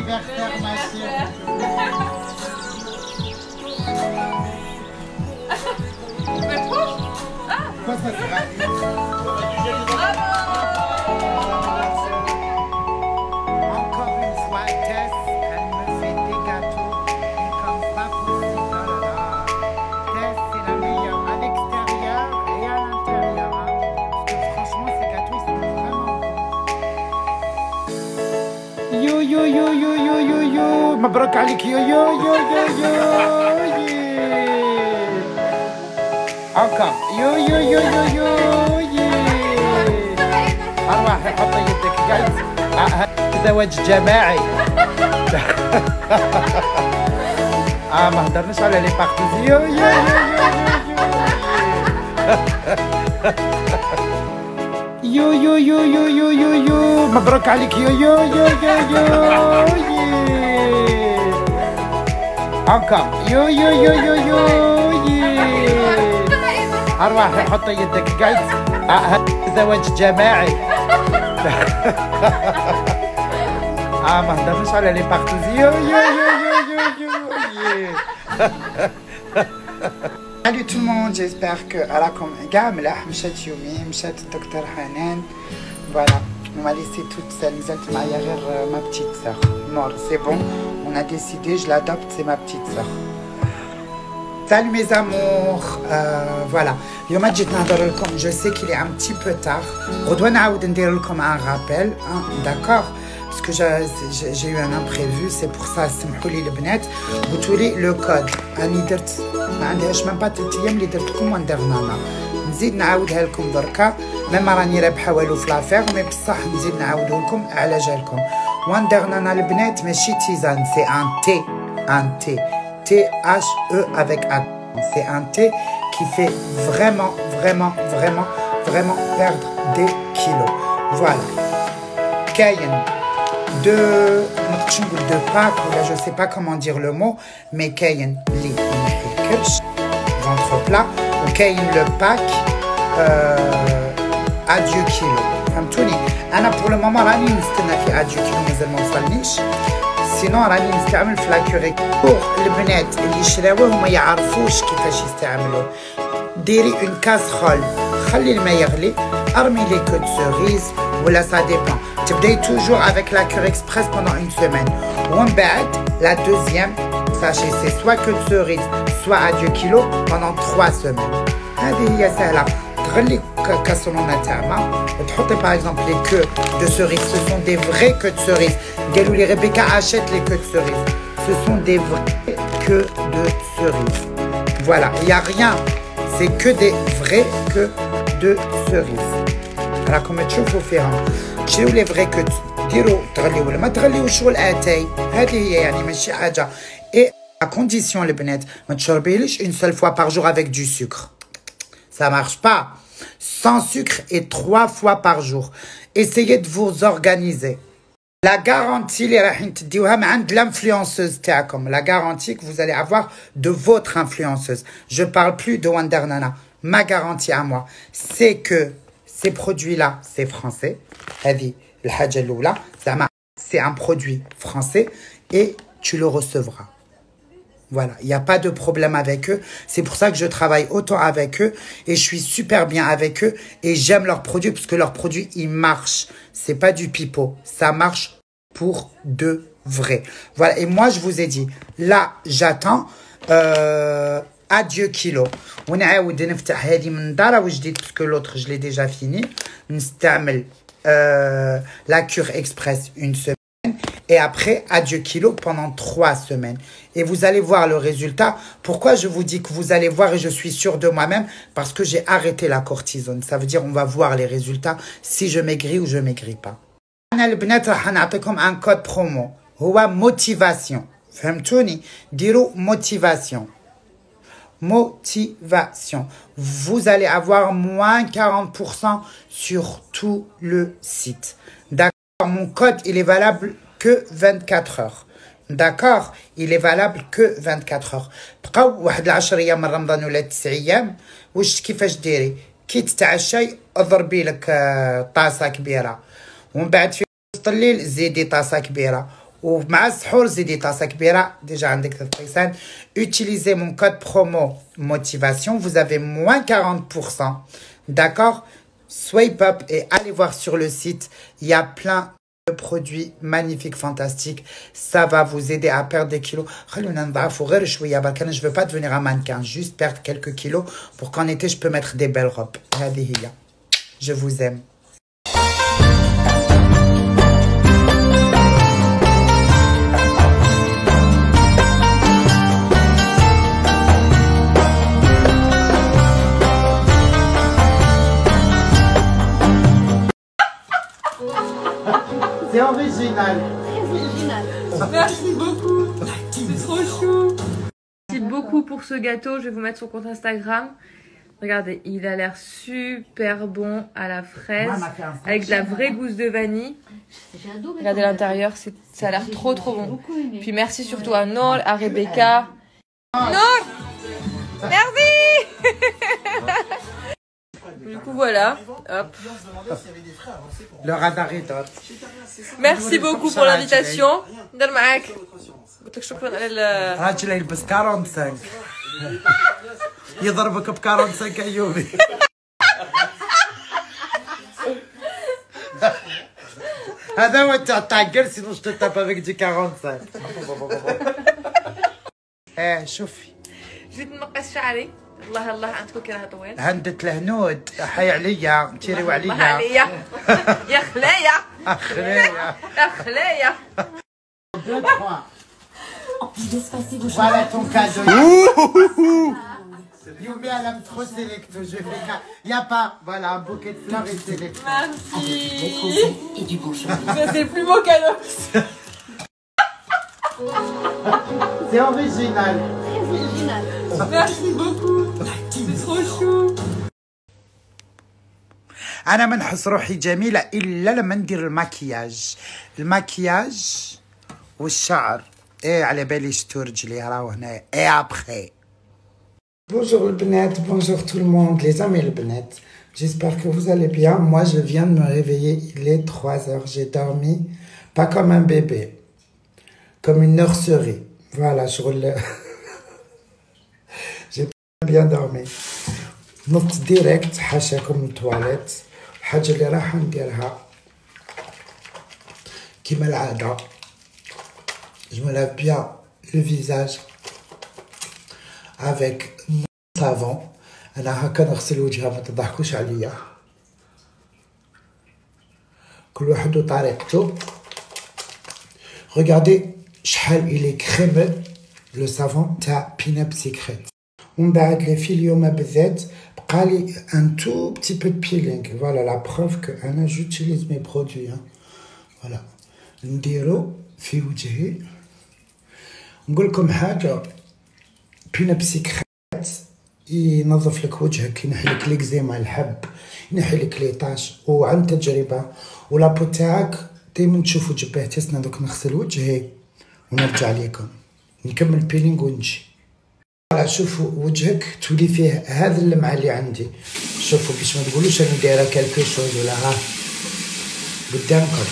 anniversaire, ma chérie. Quoi ça sera? Encore une fois, Tess, elle me fait des gâteaux, mais comme pas possible. Oh là là. Tess, c'est la meilleure à l'extérieur et à l'intérieur. Hein. Parce que franchement, ces gâteaux, ils sont vraiment bons. Yo yo yo yo yo yo yo. مبروك عليك yo yo yo yo yo. Encore. Yo yo yo yo yo. أروح حط يدك قلت زواج جماعي. ما هضرناش على لي بارتيز. يو يو يو يو يو يو يو يو يو مبروك عليك يو يو يو يو يو. Encore. يو يو يو يو يو. أروح حط يدك قلت زواج جماعي. ما هضرناش على لي بارتيز. يو يو يو يو يو يو. Salut tout le monde, j'espère que راكم كاع ملاح. مشات يومي مشات الدكتور حنان. Voilà, on m'a laissé toute seule. نزلت معايا غير ma petite sœur. Nord, c'est bon, on a décidé, je l'adopte, c'est ma petite sœur. Salut mes amours, voilà. اليوم جيت نهضر لكم. Je sais qu'il est un petit peu tard. غدوة نعاود ندير لكم un rappel, hein, d'accord? Parce que j'ai eu un imprévu, c'est pour ça. سمحوا لي البنات. قلتوا لي لو كود راني درت ما عندهاش من بعد 3 ايام اللي درت لكم وندرنانا. نزيد نعاودها لكم دركا. ما راني رابحه والو في لافير، مي بصح نزيد نعاودو لكم على جالكم. وندرنانا البنات ماشي تيزان، سي ان تي، ان تي. T-H-E avec A. C'est un thé qui fait vraiment, vraiment, vraiment, vraiment perdre des kilos. Voilà. Kayen de Pâques, là je sais pas comment dire le mot, mais Kayen li ventre plat, ou Kayen le pack à 2 kilos. فهمتوني؟ أنا pour le moment راني نستنى في à 2 kilos مازال ما وصلنيش. سينو راني نستعمل في لاكوري. بور البنات اللي يشراوه وما يعرفوش كيفاش يستعملوه، ديري اون كاسرول، خلي الماء يغلي، ارمي لي كو دو سوريز ولا سا ديبون. تبداي توجور افيك لاكور اكسبريس بوندون اون سيمين، ومن بعد لا دوزيام ساشي سي سوا كو دو سوريز سوا ا 2 كيلو بوندون 3 سيمين. هذه هي سهله. تغلي كاسرونه تاع ما، تحطي باغ اكزومبل لي كو دو سوريز، سو سون دي فري كو دو سوريز. قالوا لي ريبيكا achète les queues de cerises. Ce sont des vraies queues de cerises. Voilà, il n'y a rien. C'est que des vraies queues de cerises. Alors comme تشوفوا فيهم تشريو لي فري كو، ديروا تغليو ولا ما تغليوش شغل اتاي. هذه هي يعني ماشي حاجه. Et à condition البنات ما تشربيليش une seule fois par jour avec du sucre. Ça marche pas. Sans sucre et 3 fois par jour. Essayez de vous organiser. La garantie اللي رايحين تديوها من عند l'influenceuse تاعكم. La garantie que vous allez avoir de votre influenceuse. Je parle plus de Wonder Nana. Ma garantie à moi, c'est que ces produits-là, c'est français. هذه الحاجة الأولى زعما c'est un produit français et tu le recevras. Voilà, il n'y a pas de problème avec eux. C'est pour ça que je travaille autant avec eux et je suis super bien avec eux et j'aime leurs produits parce que leurs produits, ils marchent. C'est pas du pipeau. Ça marche pour de vrai. Voilà, et moi, je vous ai dit, là, j'attends à 2 kilos. On a eu parce que l'autre, je l'ai déjà fini. La cure express une semaine. Et après, à 2 kilos pendant 3 semaines. Et vous allez voir le résultat. Pourquoi je vous dis que vous allez voir et je suis sûre de moi-même? Parce que j'ai arrêté la cortisone. Ça veut dire on va voir les résultats si je maigris ou je maigris pas. أنا البنات راح نعطيكم un code promo. هو motivation. فهمتوني؟ ديروا motivation. Motivation. Vous allez avoir moins 40% sur tout le site. D'accord? Mon code, il est valable que 24 heures. D'accord, il est valable que 24 heures. بقاو واحد 10 ايام من رمضان ولا 9 ايام. واش كيفاش ديري؟ كي تتعشاي اضربي لك طاسه كبيره، ومن بعد في وسط الليل زيدي طاسه كبيره، ومع السحور زيدي طاسه كبيره ديجا عندك 3 طيسان. Utilisez mon code promo motivation, vous avez moins 40%. D'accord? Swipe up et allez voir sur le site, il y a plein de produits magnifiques, fantastiques. Ça va vous aider à perdre des kilos. Je ne veux pas devenir un mannequin, juste perdre quelques kilos pour qu'en été je peux mettre des belles robes. Je vous aime. C'est original. Très original. Merci beaucoup. C'est trop chou. Merci beaucoup pour ce gâteau. Je vais vous mettre son compte Instagram. Regardez, il a l'air super bon à la fraise. Avec de la vraie gousse de vanille. Regardez l'intérieur, ça a l'air trop bon. Puis merci surtout à Nol, à Rebecca. Nol, merci. Du coup voilà, hop. Le radar est top. Merci beaucoup pour l'invitation. ندير معاك. قلت لك شكرا على راجل يلبس 45 يضربك ب 45 ايوبي. هذا هو تاع كرسي واش تطاب افيك دي 45. شوفي جيت نقص شعري. الله الله عندكم كي راه طويل. هندة الهنود حي عليا تيريو عليا. الله عليا. يا خلايا. خلايا. يا خلايا. Voilà ton cadeau. Youmi, elle aime trop Selecto. Je fais ça. Il n'y a pas. Voilà, un bouquet de fleurs et Selecto. Merci. Et du bon chocolat. Ça, c'est le plus beau cadeau. C'est original. Très original. Merci beaucoup. C'est trop chou. أنا ما نحس روحي جميلة إلا لما ندير المكياج والشعر. إيه على بالي شتو رجلي راهو هنا. إيه أبخي. Bonjour le Benet, bonjour tout le monde, les amis le Benet. J'espère que vous allez bien. Moi, je viens de me réveiller. Il est 3 heures. J'ai dormi, pas comme un bébé, comme une nurserie. Voilà, j'ai bien dormi. نط direct حاشاكم التواليت. الحاجة اللي راح نديرها كيما العادة. Je me lave bien le visage avec mon savon. أنا هكا نغسل وجهها ما تضحكوش عليا. كل واحد وطريقته. Regardez شحال il est crémeux le savon تاع Pinup Secret. ومن بعد لي في اليوم بالذات بقالي un tout petit peu de peeling. Voilà la preuve que أنا j'utilise mes produits. Voilà نديرو في وجهي. نقول لكم حاجة Pinup Secret ينظف لك وجهك ينحي لك ليكزيما الحب ينحي لك لي طاش وعن تجربة ولابو تاعك دايما تشوفوا جبهتي. دوك نغسل وجهي ونرجع ليكم نكمل بيلينغ ونجي. فوالا شوفوا وجهك تولي فيه هذا اللمعة اللي عندي. شوفوا باش ما تقولوش انا دايره كالكو شوز ولا ها قدامكم.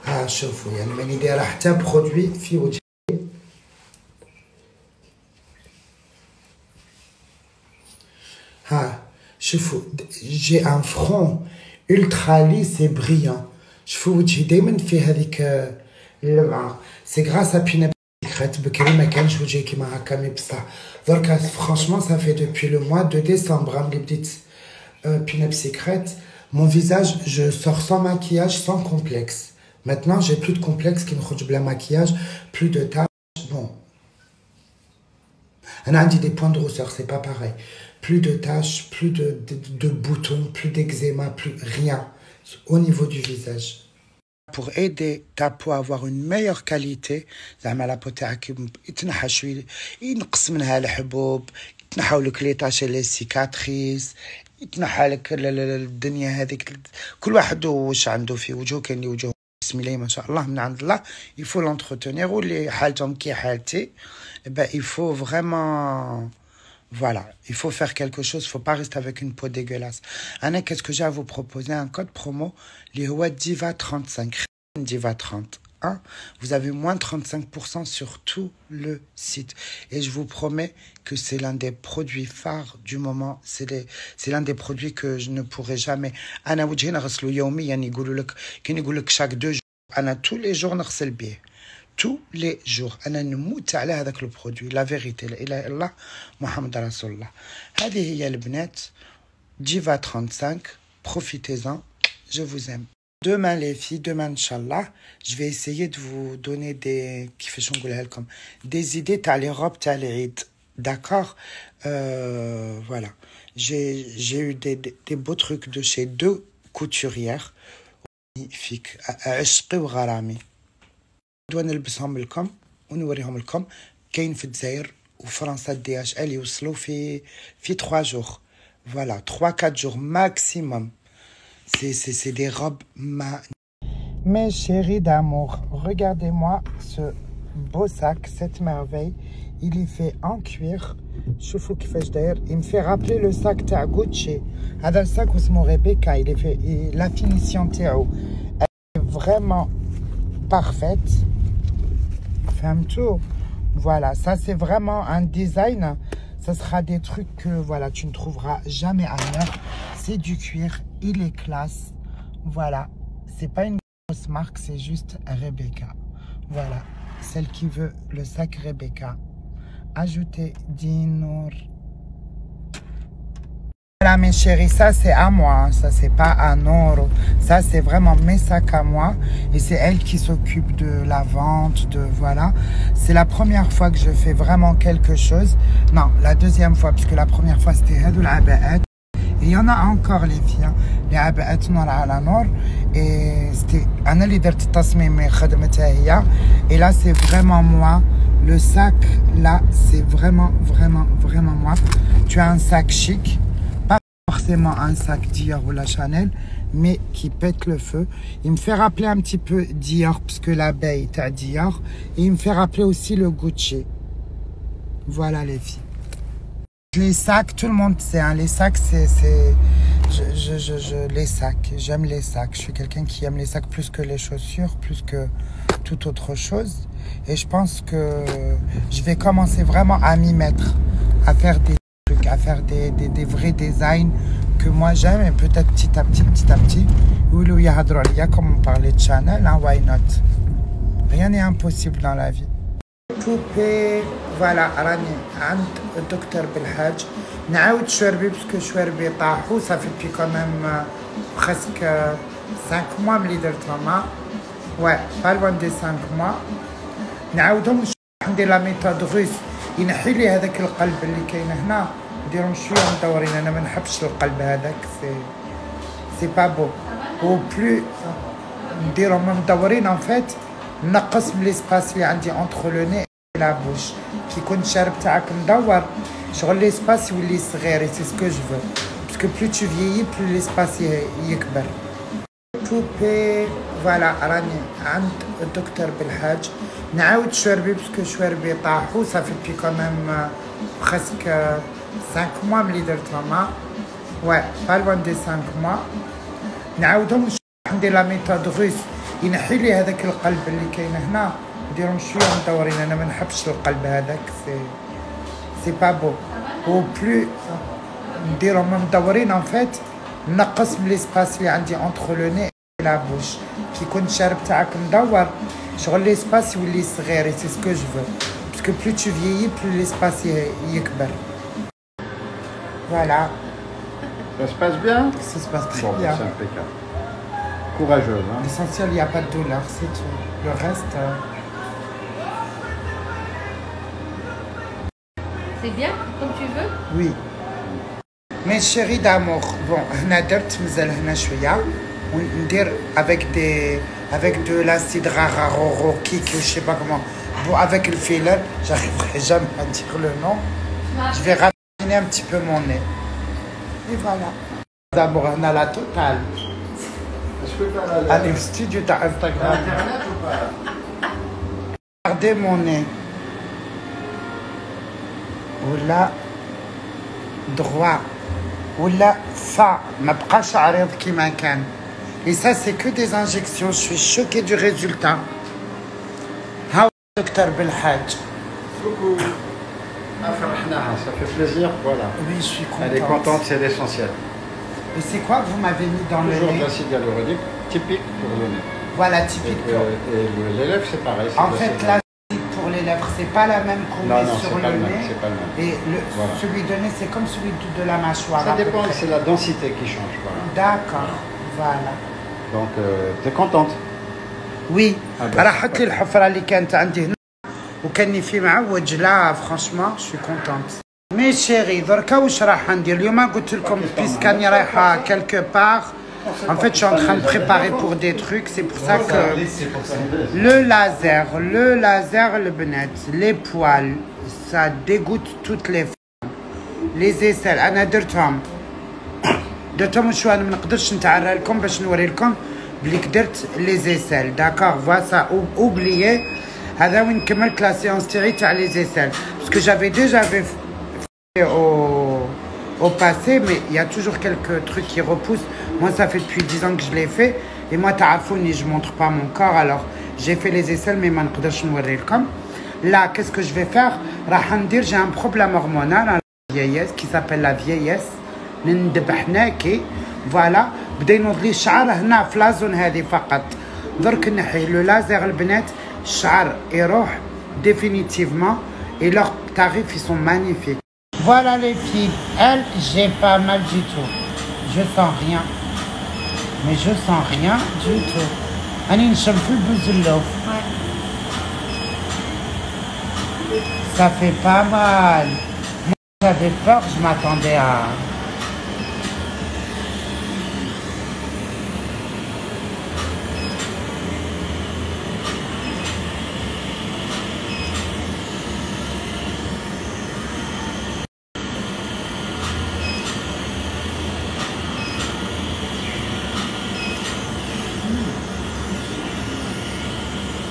ها شوفوا يعني ماني دايره حتى برودوي في وجهي. ها شوفوا جي ان فرون ultra lisse et brillant. شوفوا وجهي دايما في هذيك اللمعة. سي غراس ا Pinup Secret. بكري ما كانش وجهي كيما هكا مي بصح دركا فرانشمون ça fait depuis le mois de décembre ملي بديت Pinup Secret. Mon visage, je sors sans maquillage, sans complexe. Maintenant, j'ai plus de complexe qui نخرج بلا maquillage, plus de taches. Bon. On a dit des points de rousseur, c'est pas pareil. Plus de taches, plus de boutons, plus d'eczéma, plus rien au niveau du visage. Pour aider ta peau à avoir une meilleure qualité, زعما لا بو تاعك يتنحى شويه ينقص منها الحبوب يتنحاو لك لي طاش لي سيكاتريس يتنحى لك الدنيا هذيك. كل واحد واش عنده في وجهه. كاين اللي وجهه بسم الله ما شاء الله من عند الله il faut l'entretenir واللي حالتهم كي حالتي il faut vraiment Voilà, il faut faire quelque chose, il ne faut pas rester avec une peau dégueulasse. Anna, qu'est-ce que j'ai à vous proposer? Un code promo, les Diva 35, Diva 30. Hein? Vous avez moins de 35% sur tout le site. Et je vous promets que c'est l'un des produits phares du moment. C'est l'un des produits que je ne pourrai jamais. Anna, vous dites, chaque 2 jours. Anna, tous les jours, نغسل بيه. Tous les jours أنا نموت على هذاك البرودوي لا فيغيتي لا إله إلا الله محمد رسول الله. هذه هي البنات Diva 35. Profitez-en, je vous aime. Demain les filles, demain Inch'Allah, je vais essayer de vous donner des des idées تاع les robes تاع العيد. D'accord, voilà. J'ai eu des beaux trucs de chez 2 couturières magnifiques. عشقي وغرامي. نلبسهم لكم ونوريهم لكم. كاين في الجزائر وفرنسا DHL يوصلوا في 3 jours. Voilà, 3-4 jours maximum. C'est des robes magnifiques. Mes chéris d'amour, regardez-moi ce beau sac, cette merveille. Il est fait en cuir. شوفوا كيفاش داير. Il me fait rappeler le sac تاع Gucci. هذا الساك اسمه Rebecca. Il est fait, la finition تاعو est vraiment parfaite. Tout. Voilà, ça c'est vraiment un design. Ça sera des trucs que voilà, tu ne trouveras jamais ailleurs. C'est du cuir, il est classe. Voilà, c'est pas une grosse marque, c'est juste Rebecca. Voilà, celle qui veut le sac Rebecca. Ajoutez Dinour. Voilà mes chéris, ça c'est à moi, hein. Ça c'est pas à Noro, ça c'est vraiment mes sacs à moi et c'est elle qui s'occupe de la vente, de voilà. C'est la première fois que je fais vraiment quelque chose, non la deuxième fois parce que la première fois c'était Hadoul Abaat et il y en a encore les filles, hein. Les Abaat Nour ala Nour et c'était Anna li dart التصميم خدمتها هي et là c'est vraiment moi. Le sac là c'est vraiment moi. Tu as un sac chic. Forcément un sac Dior ou la Chanel, mais qui pète le feu. Il me fait rappeler un petit peu Dior, parce que l'abeille est à Dior. Et il me fait rappeler aussi le Gucci. Voilà les filles. Les sacs, tout le monde sait, hein, les sacs, les sacs, j'aime les sacs. Je suis quelqu'un qui aime les sacs plus que les chaussures, plus que toute autre chose. Et je pense que je vais commencer vraiment à m'y mettre, à faire des trucs, à faire des vrais designs que moi j'aime, et peut-être petit à petit, comme on parlait de Chanel, hein, why not? Rien n'est impossible dans la vie. Poupée, voilà, راني عند الدكتور بالحاج نعاود شواربي باسكو شواربي طاحو صافي بي كوميم presque 5 mois ملي درتهم ouais pas loin des 5 mois نعاودهم ندير لا ميثود روس ينحي لي هذاك القلب اللي كاين هنا نديرهم شويه مدورين انا ما نحبش القلب هذاك سي با بو او بلو نديرهم مدورين ان فيت نقص من ليسباس اللي عندي انتر لو ني لا بوش كي يكون الشارب تاعك مدور شغل ليسباس يولي صغير سي سكو جو فو باسكو بلو تو فيي بلو ليسباس يكبر. بوبي فوالا راني عند الدكتور بالحاج نعاود شواربي باسكو شواربي طاحو صافي بي كوميم presque 5 mois ملي درتهم ouais pas loin des 5 mois نعاودهم ندير لا ميثود روس ينحي لي هذاك القلب اللي كاين هنا نديرهم شويه مدورين انا ما نحبش القلب هذاك سي با بو او بلو نديرهم مدورين ان فيت نقص من ليسباس اللي عندي انتر لو ني لا بوش كي يكون الشارب تاعك مدور شغل ليسباس يولي صغير سي سكو جو فو باسكو بلو تو فيي بلو ليسباس يكبر. Voilà. Ça se passe bien? Ça se passe très bien. C'est impeccable. Courageuse, hein? L'essentiel, il n'y a pas de douleur, c'est tout. Le reste... C'est bien, comme tu veux? Oui. Mes chéris d'amour, bon, هنا درت مازال هنا شوية وندير avec de l'acide rararo kick, je sais pas comment. Bon, avec le filler, j'arriverai jamais à dire le nom. Je vais raffiner un petit peu mon nez. Et voilà. D'abord, on a la totale. Est-ce que tu as Allez, au studio d'Instagram. Internet ou pas? Regardez mon nez. Oh là, droit ولا fa ما بقاش عريض كيما كان. Et ça c'est que des injections. Je suis choquée du résultat. هاو دكتور بالحاج. Coucou. Ça fait plaisir, voilà. Oui, je suis contente. Elle est contente, c'est l'essentiel. Et c'est quoi que vous m'avez mis dans le Toujours nez? de l'acide hyaluronique, typique pour le nez. Voilà, typique. Et les lèvres, c'est pareil. En fait, là, pour les lèvres, c'est pas la même qu'on met sur le nez. C'est pas le même. Et Voilà. celui de nez, c'est comme celui de la mâchoire. Ça dépend, c'est la densité qui change. Voilà. D'accord, voilà. Donc, tu es contente? Oui. Ah ben, راحت لي الحفرة اللي كانت عندي هنا وكاني في معوج. لا فرانشمون je suis contente. مي شيري دركا واش راح ندير اليوم؟ قلت لكم بيسكاني رايحة quelque part. En fait, je suis en train de préparer pour des trucs. C'est pour ça que le laser, le benet, les poils, ça dégoûte toutes les femmes. Les aisselles, أنا درتهم وشو أنا ما نقدرش نتعرى لكم باش نوري لكم بلي درت les aisselles. D'accord, voilà ça. Oubliez. هذا وين كملت la séance تاعي تاع les aisselles. Parce que j'avais déjà fait au passé, mais il y a toujours quelques trucs qui repoussent. Moi, ça fait depuis 10 ans que je l'ai fait. Et moi, ta'afouni, je montre pas mon corps. Alors, j'ai fait les aisselles, mais ما نقدرش نوريلكم. Là, qu'est-ce que je vais faire? راح ندير, j'ai un problème hormonal, la vieillesse, qui s'appelle la vieillesse. نندبح ناكي. Voilà. بدا ينوض لي الشعر هنا في لازون هذه فقط. درك نحي لو لازر البنات, الشعر يروح définitivement. Et leurs tarifs, ils sont magnifiques. Voilà les filles, elles, j'ai pas mal du tout. Je sens rien. Mais je sens rien du tout. Annie, ne sommes plus bouzellof. Ça fait pas mal. Moi, j'avais peur, je m'attendais à...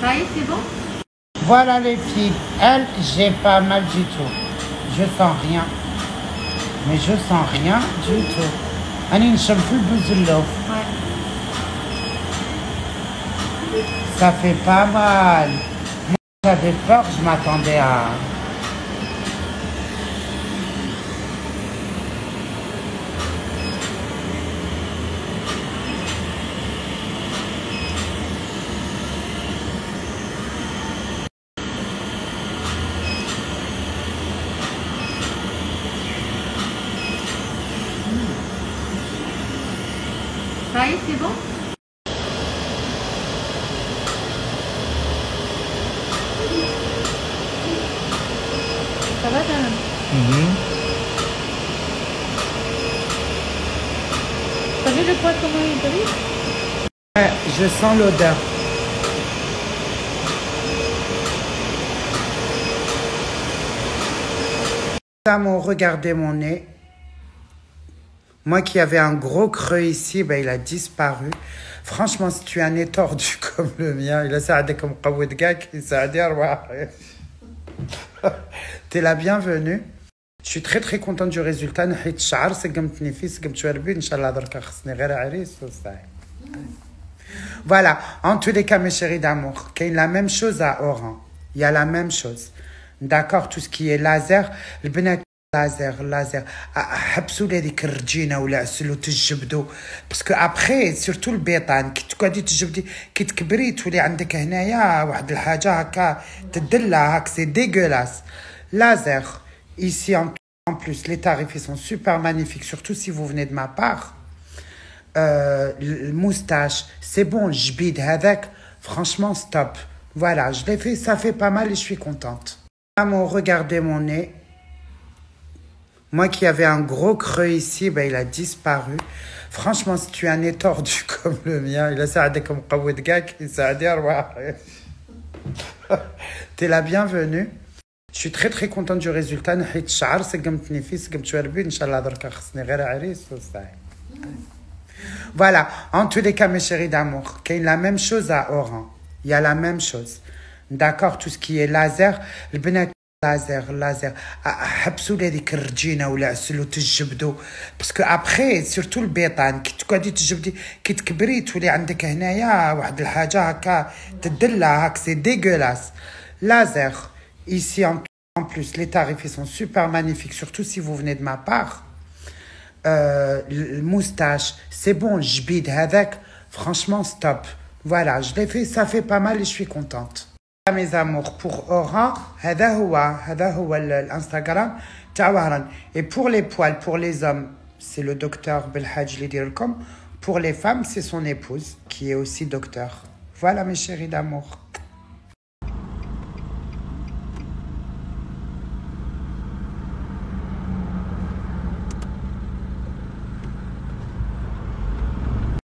Ça y est, c'est bon? Voilà les filles, elles, j'ai pas mal du tout. Je sens rien. Mais je sens rien du tout. Annie, ne sommes plus bouzellof. Ça fait pas mal. Moi, j'avais peur, je m'attendais à... Ça y est, c'est bon? Ça va, Jeanne? T'as vu le poids comment il brille? Ouais, je sens l'odeur. Regardez mon nez. Moi qui avais un gros creux ici, ben, il a disparu. Franchement, si tu as un nez tordu comme le mien, il a saadé comme Qawed Gak, il saadé T'es la bienvenue. Je suis très très contente du résultat. نحيت الشعر, سقمتني فيه, سقمت شواربي, إن شاء الله درك خصني غير عريس وصاي. Voilà, en tous les cas mes chéris d'amour, qu'il y a la même chose à Oran. Il y a la même chose. D'accord, tout ce qui est laser, le bénéfice laser حبسوا لي هذيك الرجينه ولا عسلوا تجبدوا باسكو ابخي سورتو البيطان كي تقعدي تجبدي كي تكبري تولي عندك هنايا واحد الحاجه هكا تدلع هاك سي ديغولاس laser ici en plus les tarifs ils sont super magnifiques surtout si vous venez de ma part le moustache c'est bon jbid هذاك franchement stop voilà je l'ai fait ça fait pas mal et je suis contente amour regardez mon nez. Moi qui avais un gros creux ici, ben, il a disparu. Franchement, si tu as un nez tordu comme le mien, il a saadé comme Qawed Gak, il saadé T'es la bienvenue. Je suis très très contente du résultat. نحيت الشعر, سقمتني فيه, سقمت شواربي, إن شاء الله درك خصني غير عريس وصاي. Voilà, en tous les cas mes chéris d'amour, qu'il y a la même chose à Oran. Il y a la même chose. D'accord, tout ce qui est laser, le bénéfice laser حبسوا لي هذيك الرجينه ولا عسلوا تجبدوا باسكو ابخي سورتو البيطان كي تقعدي تجبدي كي تكبري تولي عندك هنايا واحد الحاجه هكا تدلع هاك سي ديغولاس laser ici en plus les tarifs ils sont super magnifiques surtout si vous venez de ma part le moustache c'est bon jbid هذاك franchement stop voilà je l'ai fait ça fait pas mal et je suis contente. Mes amours, pour Aura, هذا هو الانستغرام تاع وهران. Et pour les poils, pour les hommes, c'est le docteur Belhadj اللي يدير لكم. Pour les femmes, c'est son épouse qui est aussi docteur. Voilà mes chéris d'amour.